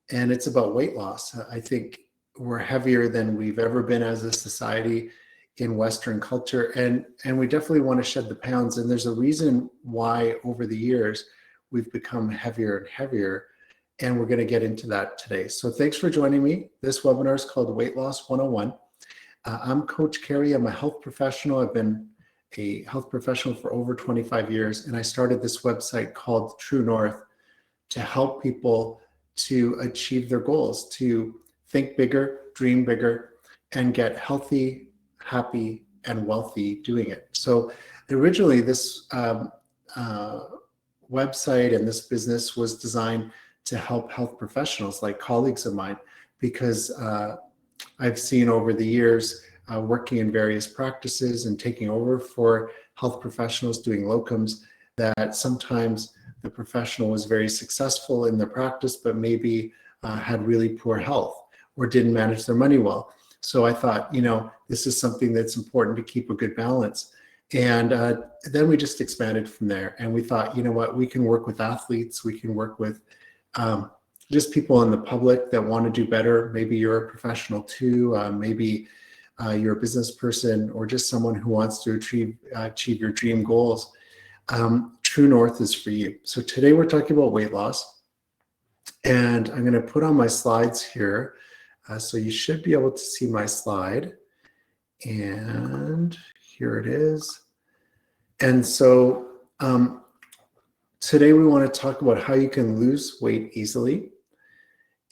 and it's about weight loss. I think we're heavier than we've ever been as a society in Western culture, and we definitely want to shed the pounds. And there's a reason why over the years we've become heavier and heavier, and we're going to get into that today. So thanks for joining me. This webinar is called Weight Loss 101. I'm Coach Carey. I'm a health professional. I've been a health professional for over 25 years, and I started this website called True North to help people to achieve their goals, to think bigger, dream bigger, and get healthy, happy, and wealthy doing it. So originally this website and this business was designed to help health professionals like colleagues of mine, because I've seen over the years working in various practices and taking over for health professionals doing locums, that sometimes the professional was very successful in their practice, but maybe had really poor health or didn't manage their money well. So I thought, this is something that's important to keep a good balance. And then we just expanded from there. And we thought, we can work with athletes, we can work with just people in the public that want to do better. Maybe you're a professional too. Maybe you're a business person, or just someone who wants to achieve your dream goals. True North is for you. So today we're talking about weight loss. And I'm going to put on my slides here. So you should be able to see my slide. And here it is. And so today we want to talk about how you can lose weight easily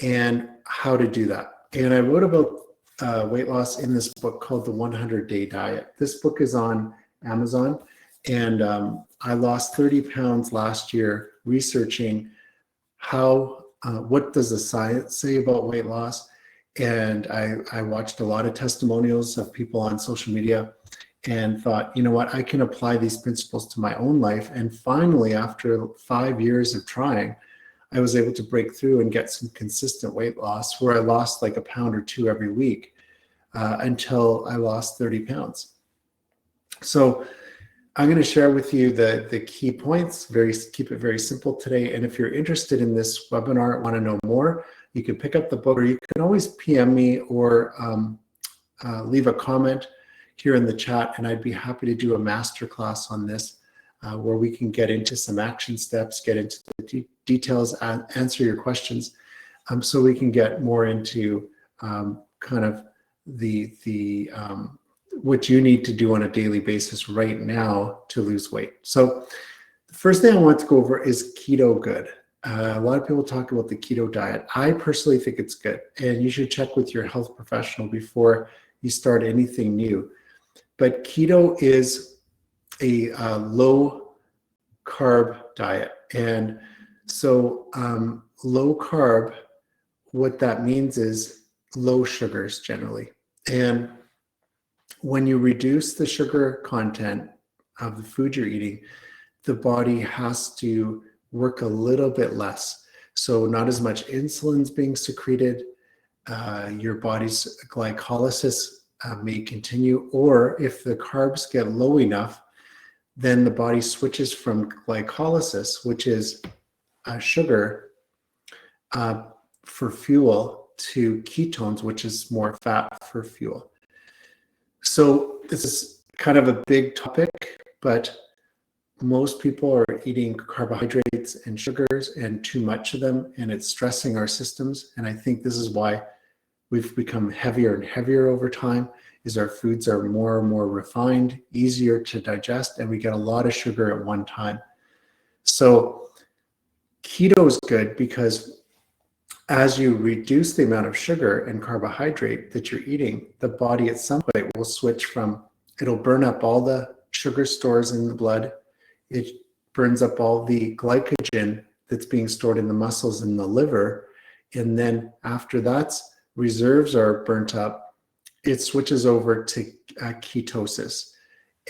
and how to do that. And I wrote about weight loss in this book called The 100-Day Diet. This book is on Amazon. And I lost 30 pounds last year researching what does the science say about weight loss. And I watched a lot of testimonials of people on social media and thought, I can apply these principles to my own life. And finally, after 5 years of trying, I was able to break through and get some consistent weight loss where I lost like a pound or two every week until I lost 30 pounds. So I'm going to share with you the key points, keep it very simple today. And if you're interested in this webinar, want to know more, you can pick up the book, or you can always PM me or leave a comment here in the chat, and I'd be happy to do a masterclass on this where we can get into some action steps, get into the details, answer your questions, so we can get more into kind of the what you need to do on a daily basis right now to lose weight. So the first thing I want to go over is Keto Good. A lot of people talk about the keto diet. I personally think it's good, and you should check with your health professional before you start anything new. But keto is a low carb diet. And so low carb, what that means is low sugars generally. And when you reduce the sugar content of the food you're eating, the body has to work a little bit less. So not as much insulin's being secreted, your body's glycolysis may continue, or if the carbs get low enough, then the body switches from glycolysis, which is sugar for fuel, to ketones, which is more fat for fuel. So this is kind of a big topic, but most people are eating carbohydrates and sugars and too much of them, and it's stressing our systems. And I think this is why we've become heavier and heavier over time, is our foods are more and more refined, easier to digest, and we get a lot of sugar at one time. So keto is good because as you reduce the amount of sugar and carbohydrate that you're eating, the body at some point will switch from, it'll burn up all the sugar stores in the blood. It burns up all the glycogen that's being stored in the muscles and the liver. And then after that's reserves are burnt up, it switches over to ketosis.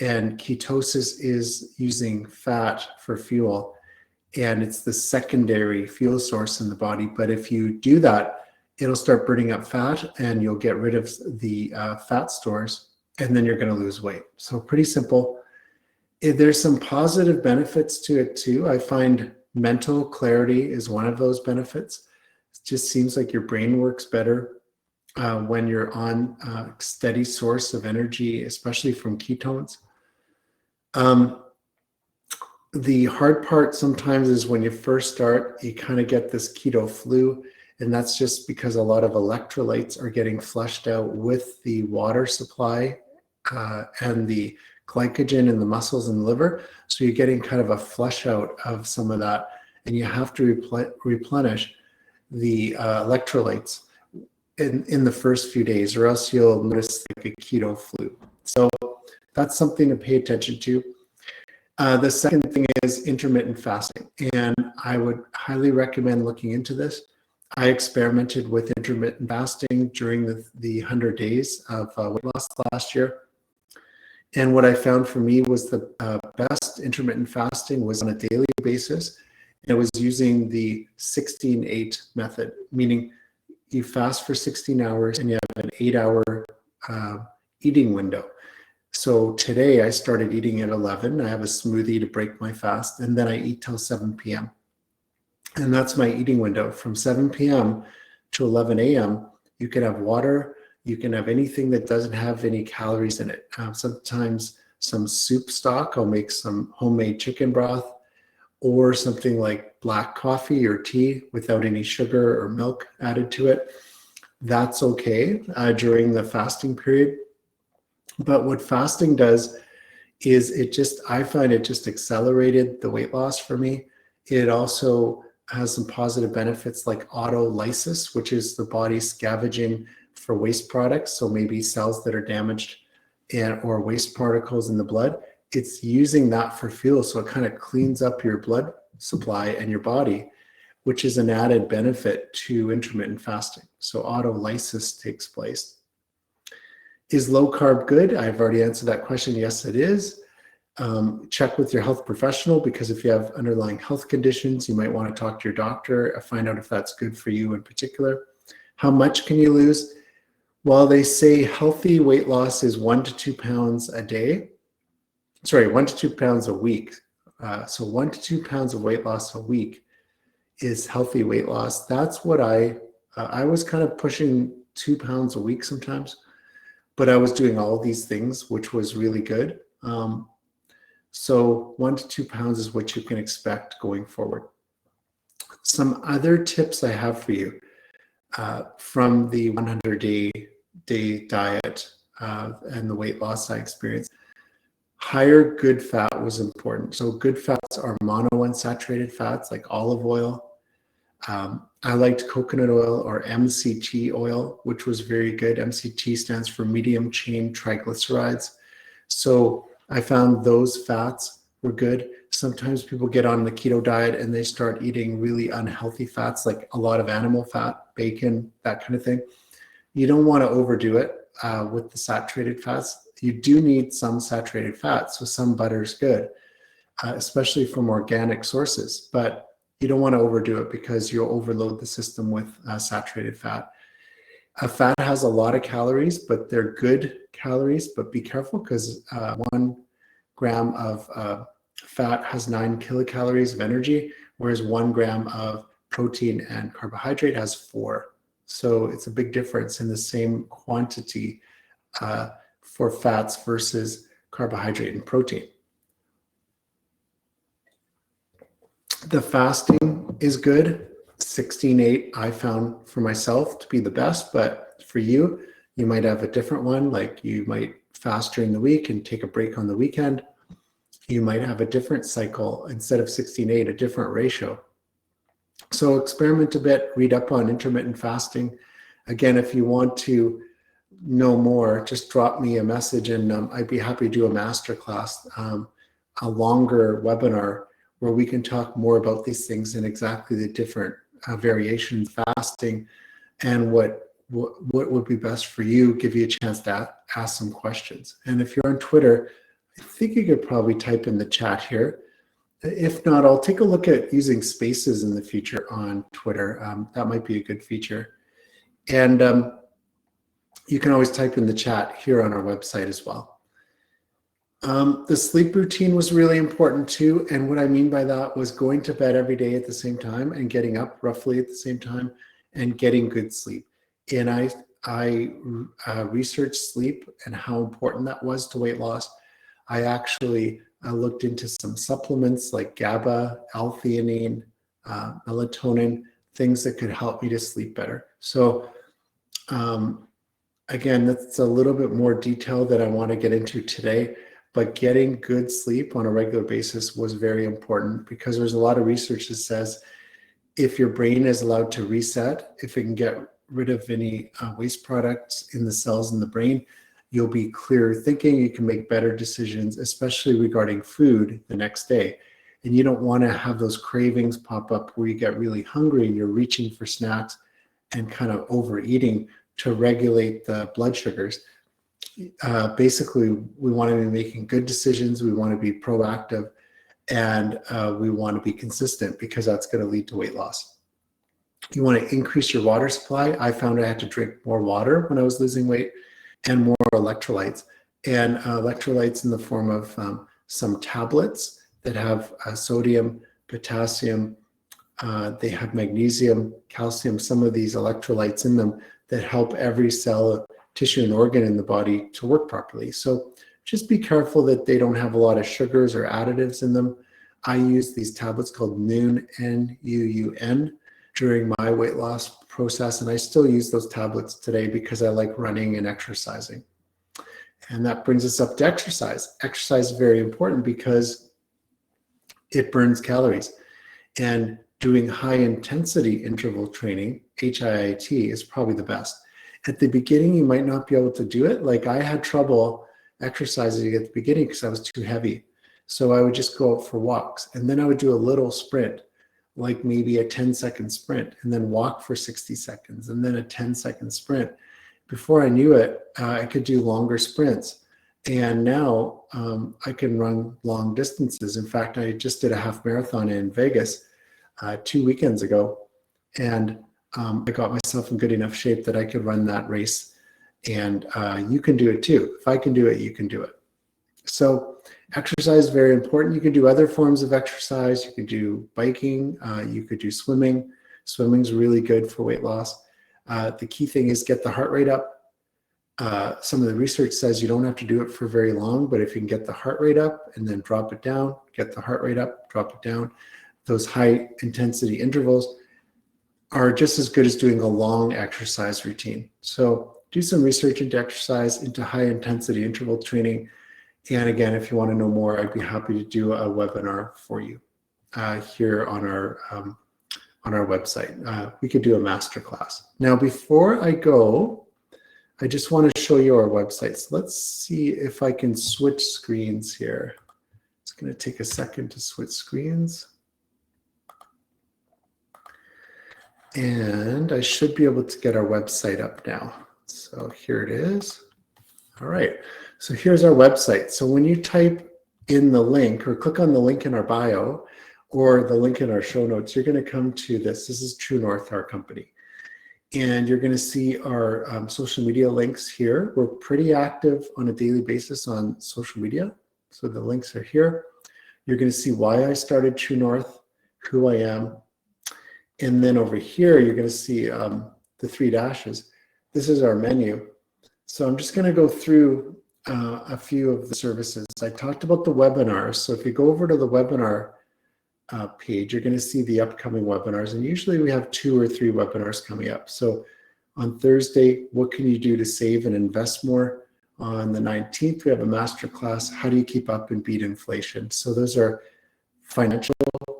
And ketosis is using fat for fuel. And it's the secondary fuel source in the body. But if you do that, it'll start burning up fat and you'll get rid of the fat stores, and then you're going to lose weight. So pretty simple. There's some positive benefits to it too. I find mental clarity is one of those benefits. just seems like your brain works better when you're on a steady source of energy, especially from ketones. The hard part sometimes is when you first start, you kind of get this keto flu, and that's just because a lot of electrolytes are getting flushed out with the water supply and the glycogen in the muscles and liver. So you're getting kind of a flush out of some of that, and you have to replenish the electrolytes in the first few days, or else you'll notice like a keto flu. So that's something to pay attention to. The second thing is intermittent fasting, and I would highly recommend looking into this. I experimented with intermittent fasting during the 100 days of weight loss last year. And what I found for me was the best intermittent fasting was on a daily basis. And it was using the 16-8 method, meaning you fast for 16 hours and you have an 8-hour eating window. So today I started eating at 11. I have a smoothie to break my fast, and then I eat till 7 p.m. And that's my eating window. From 7 p.m. to 11 a.m., you can have water, you can have anything that doesn't have any calories in it. Sometimes some soup stock, I'll make some homemade chicken broth, or something like black coffee or tea without any sugar or milk added to it. That's okay during the fasting period. But what fasting does is I find it just accelerated the weight loss for me. It also has some positive benefits like autolysis, which is the body scavenging for waste products. So maybe cells that are damaged or waste particles in the blood. It's using that for fuel. So it kind of cleans up your blood supply and your body, which is an added benefit to intermittent fasting. So autolysis takes place. Is low carb good? I've already answered that question. Yes, it is. Check with your health professional, because if you have underlying health conditions, you might want to talk to your doctor, find out if that's good for you in particular. How much can you lose? Well, they say healthy weight loss is 1 to 2 pounds a day. 1 to 2 pounds a week. So 1 to 2 pounds of weight loss a week is healthy weight loss. That's what I was kind of pushing 2 pounds a week sometimes. But I was doing all these things, which was really good. So 1 to 2 pounds is what you can expect going forward. Some other tips I have for you from the 100-day diet and the weight loss I experienced. Higher good fat was important. So good fats are monounsaturated fats like olive oil. I liked coconut oil or MCT oil, which was very good. MCT stands for medium chain triglycerides. So I found those fats were good. Sometimes people get on the keto diet and they start eating really unhealthy fats, like a lot of animal fat, bacon, that kind of thing. You don't want to overdo it with the saturated fats. You do need some saturated fat, so some butter is good, especially from organic sources. But you don't want to overdo it because you'll overload the system with saturated fat. Fat has a lot of calories, but they're good calories. But be careful, because 1 gram of fat has 9 kilocalories of energy, whereas 1 gram of protein and carbohydrate has 4. So it's a big difference in the same quantity for fats versus carbohydrate and protein. The fasting is good. 16-8 I found for myself to be the best, but for you, you might have a different one. Like you might fast during the week and take a break on the weekend. You might have a different cycle instead of 16-8, a different ratio. So experiment a bit, read up on intermittent fasting. Again, if you want to know more, just drop me a message and I'd be happy to do a masterclass, a longer webinar where we can talk more about these things and exactly the different variations of fasting and what would be best for you, give you a chance to ask some questions. And if you're on Twitter, I think you could probably type in the chat here. If not, I'll take a look at using spaces in the future on Twitter. That might be a good feature. And you can always type in the chat here on our website as well. The sleep routine was really important too. And what I mean by that was going to bed every day at the same time and getting up roughly at the same time and getting good sleep. And I researched sleep and how important that was to weight loss. I actually looked into some supplements like GABA, L-theanine, melatonin, things that could help me to sleep better. So again, that's a little bit more detail that I want to get into today, but getting good sleep on a regular basis was very important because there's a lot of research that says if your brain is allowed to reset, if it can get rid of any waste products in the cells in the brain, you'll be clearer thinking, you can make better decisions, especially regarding food the next day. And you don't want to have those cravings pop up where you get really hungry and you're reaching for snacks and kind of overeating to regulate the blood sugars. Basically, we want to be making good decisions, we want to be proactive, and we want to be consistent because that's going to lead to weight loss. You want to increase your water supply. I found I had to drink more water when I was losing weight and more electrolytes. And electrolytes in the form of some tablets that have sodium, potassium, they have magnesium, calcium, some of these electrolytes in them that help every cell, tissue, and organ in the body to work properly. So just be careful that they don't have a lot of sugars or additives in them. I use these tablets called Nuun, N-U-U-N, during my weight loss process, and I still use those tablets today because I like running and exercising. And that brings us up to exercise. Exercise is very important because it burns calories. And doing high intensity interval training, HIIT, is probably the best. At the beginning, you might not be able to do it. Like I had trouble exercising at the beginning because I was too heavy. So I would just go out for walks, and then I would do a little sprint, like maybe a 10-second sprint, and then walk for 60 seconds, and then a 10-second sprint. Before I knew it, I could do longer sprints. And now I can run long distances. In fact, I just did a half marathon in Vegas 2 weekends ago, and I got myself in good enough shape that I could run that race. And you can do it too. If I can do it, you can do it. So exercise is very important. You can do other forms of exercise. You can do biking. You could do swimming. Swimming is really good for weight loss. The key thing is get the heart rate up. Some of the research says you don't have to do it for very long, but if you can get the heart rate up and then drop it down, get the heart rate up, drop it down, those high intensity intervals are just as good as doing a long exercise routine. So do some research into exercise, into high intensity interval training. And again, if you want to know more, I'd be happy to do a webinar for you here on our website. We could do a masterclass. Now, before I go, I just want to show you our website. So let's see if I can switch screens here. It's going to take a second to switch screens. And I should be able to get our website up now. So here it is. All right. So here's our website. So when you type in the link or click on the link in our bio or the link in our show notes, you're going to come to this. This is True North, our company. And you're going to see our social media links here. We're pretty active on a daily basis on social media. So the links are here. You're going to see why I started True North, who I am. And then over here, you're going to see the 3 dashes. This is our menu. So I'm just going to go through a few of the services. I talked about the webinars. So if you go over to the webinar page, you're going to see the upcoming webinars. And usually we have 2 or 3 webinars coming up. So on Thursday, what can you do to save and invest more? On the 19th, we have a masterclass, how do you keep up and beat inflation? So those are financial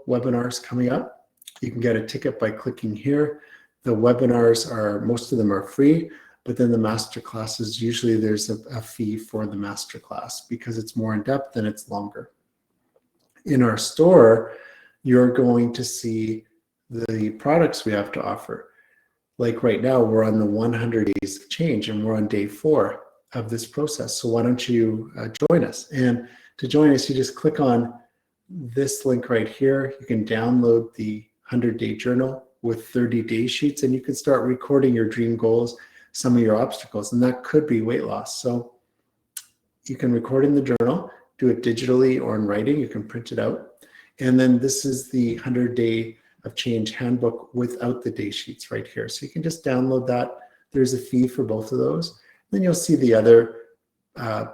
webinars coming up. You can get a ticket by clicking here. The webinars most of them are free, but then the master classes, usually there's a fee for the master class because it's more in depth and it's longer. In our store, you're going to see the products we have to offer. Like right now, we're on the 100 days of change and we're on day 4 of this process. So why don't you join us? And to join us, you just click on this link right here. You can download the 100-day journal with 30-day sheets, and you can start recording your dream goals, some of your obstacles, and that could be weight loss. So you can record in the journal, do it digitally or in writing. You can print it out. And then this is the 100-day of Change handbook without the day sheets right here. So you can just download that. There's a fee for both of those. Then you'll see the other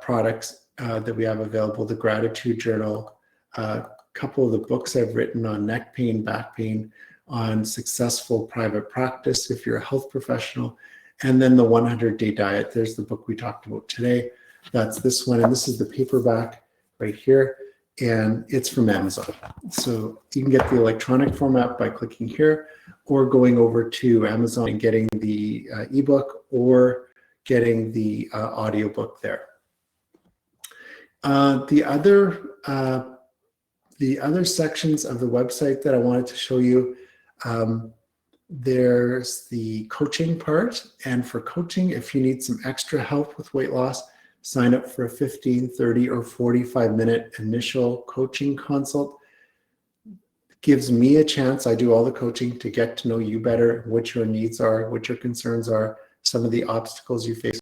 products that we have available, the gratitude journal, a couple of the books I've written on neck pain, back pain, on successful private practice if you're a health professional, and then the 100-day diet. There's the book we talked about today. That's this one, and this is the paperback right here, and it's from Amazon. So you can get the electronic format by clicking here, or going over to Amazon and getting the ebook, or getting the audiobook there. The other sections of the website that I wanted to show you, there's the coaching part. And for coaching, if you need some extra help with weight loss, sign up for a 15, 30, or 45-minute initial coaching consult. Gives me a chance, I do all the coaching, to get to know you better, what your needs are, what your concerns are, some of the obstacles you face.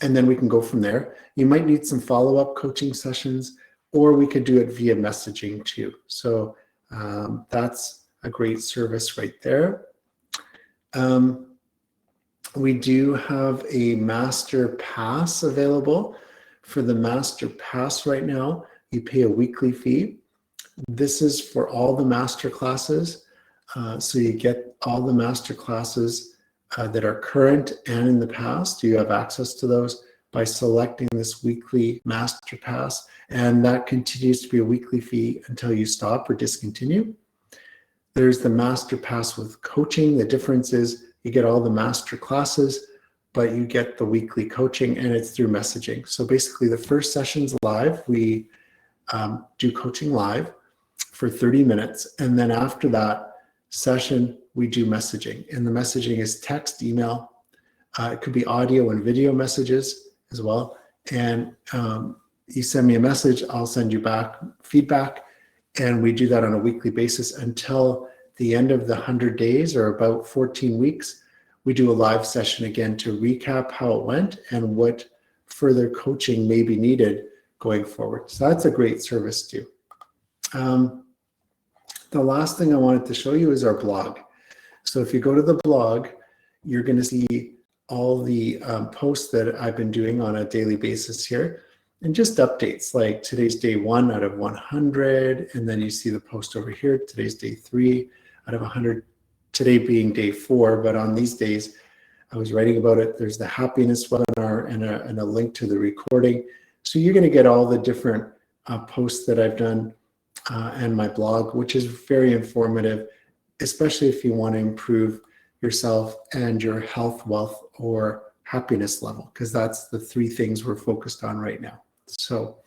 And then we can go from there. You might need some follow-up coaching sessions, or we could do it via messaging too. So that's a great service right there. We do have a master pass available. For the master pass right now, you pay a weekly fee. This is for all the master classes. So you get all the master classes that are current and in the past. You have access to those by selecting this weekly master pass, and that continues to be a weekly fee until you stop or discontinue. There's the master pass with coaching. The difference is you get all the master classes, but you get the weekly coaching, and it's through messaging. So basically the first session's live. We do coaching live for 30 minutes, and then after that session, we do messaging. And the messaging is text, email. It could be audio and video messages as well. And you send me a message, I'll send you back feedback. And we do that on a weekly basis until the end of the 100 days, or about 14 weeks. We do a live session again to recap how it went and what further coaching may be needed going forward. So that's a great service too. The last thing I wanted to show you is our blog. So if you go to the blog, you're going to see all the posts that I've been doing on a daily basis here, and just updates like today's day 1 out of 100. And then you see the post over here, today's day 3 out of 100, today being day 4. But on these days, I was writing about it. There's the happiness webinar and a link to the recording. So you're going to get all the different posts that I've done and my blog, which is very informative, especially if you want to improve yourself and your health, wealth, or happiness level, because that's the 3 things we're focused on right now. So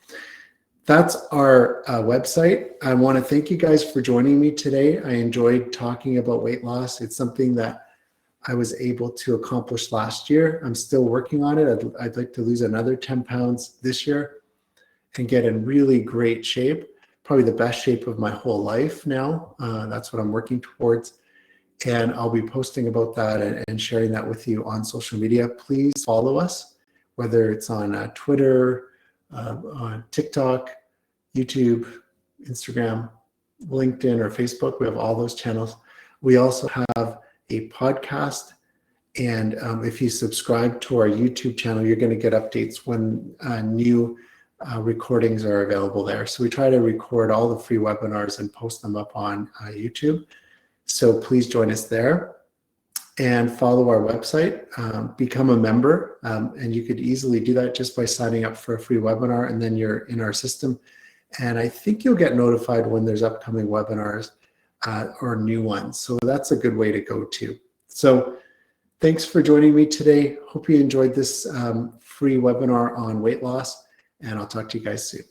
that's our website. I want to thank you guys for joining me today. I enjoyed talking about weight loss. It's something that I was able to accomplish last year. I'm still working on it. I'd like to lose another 10 pounds this year and get in really great shape, probably the best shape of my whole life now. That's what I'm working towards. And I'll be posting about that and sharing that with you on social media. Please follow us, whether it's on Twitter, on TikTok, YouTube, Instagram, LinkedIn, or Facebook. We have all those channels. We also have a podcast. And if you subscribe to our YouTube channel, you're going to get updates when new recordings are available there. So we try to record all the free webinars and post them up on YouTube. So please join us there and follow our website, become a member. And you could easily do that just by signing up for a free webinar, and then you're in our system. And I think you'll get notified when there's upcoming webinars or new ones. So that's a good way to go too. So thanks for joining me today. Hope you enjoyed this free webinar on weight loss, and I'll talk to you guys soon.